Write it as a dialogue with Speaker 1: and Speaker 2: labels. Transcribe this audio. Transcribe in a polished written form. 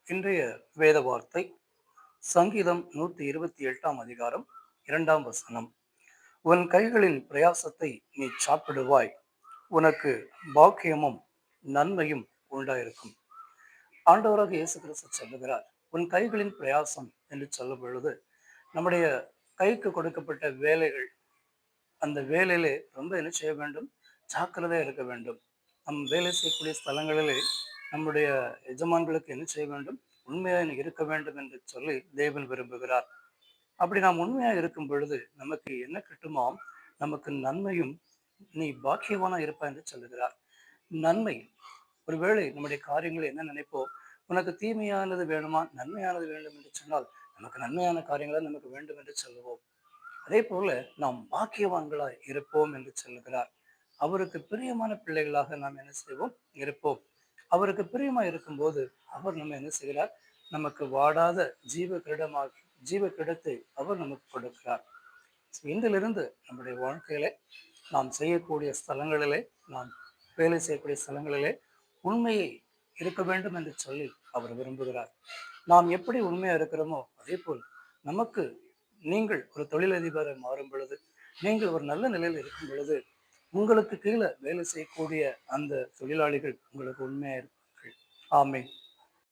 Speaker 1: இன்றைய வேத வார்த்தை சங்கீதம் 128 அதிகாரம் 2 வசனம். உன் கைகளின் பிரயாசத்தை நீ சாப்பிடுவாய், உனக்கு பாக்கியமும் நன்மையும் உண்டாயிருக்கும். ஆண்டவராக இயேசு கிறிஸ்து சொல்லுகிறார், உன் கைகளின் பிரயாசம் என்று சொல்லும் பொழுது நம்முடைய கைக்கு கொடுக்கப்பட்ட வேலைகள், அந்த வேலையிலே ரொம்ப என்ன செய்ய வேண்டும், ஜாக்கிரதையா இருக்க வேண்டும். நம் வேலை செய்யக்கூடிய ஸ்தலங்களிலே நம்முடைய எஜமான்களுக்கு என்ன செய்ய வேண்டும், உண்மையாக இருக்க வேண்டும் என்று சொல்லி தேவன் விரும்புகிறார். அப்படி நாம் உண்மையாக இருக்கும் பொழுது நமக்கு என்ன கிட்டுமோ, நமக்கு நன்மையும், நீ பாக்கியவானா இருப்பா என்று சொல்லுகிறார். நன்மை, ஒருவேளை நம்முடைய காரியங்களை என்ன நினைப்போம், உனக்கு தீமையானது வேணுமா, நன்மையானது வேண்டும் என்று சொன்னால் நமக்கு நன்மையான காரியங்களை நமக்கு வேண்டும் என்று சொல்லுவோம். அதே போல நாம் பாக்கியவான்களாய் இருப்போம் என்று சொல்லுகிறார். அவருக்கு பிரியமான பிள்ளைகளாக நாம் என்ன செய்வோம், இருப்போம். அவருக்கு பிரியமா இருக்கும்போது அவர் நம்ம என்ன செய்கிறார், நமக்கு வாடாத ஜீவ கிடத்தை அவர் நமக்கு கொடுக்கிறார். இன்றிலிருந்து நம்முடைய வாழ்க்கையிலே, நாம் செய்யக்கூடிய ஸ்தலங்களிலே, நாம் வேலை செய்யக்கூடிய ஸ்தலங்களிலே உண்மையை இருக்க வேண்டும் என்று சொல்லி அவர் விரும்புகிறார். நாம் எப்படி உண்மையா இருக்கிறோமோ அதே போல் நமக்கு, நீங்கள் ஒரு தொழிலதிபரை மாறும் பொழுது, நீங்கள் ஒரு நல்ல நிலையில் இருக்கும் பொழுது, உங்களுக்கு கீழே வேலை செய்யக்கூடிய அந்த தொழிலாளிகள் உங்களுக்கு உண்மையா இருப்பார்கள். ஆமென்.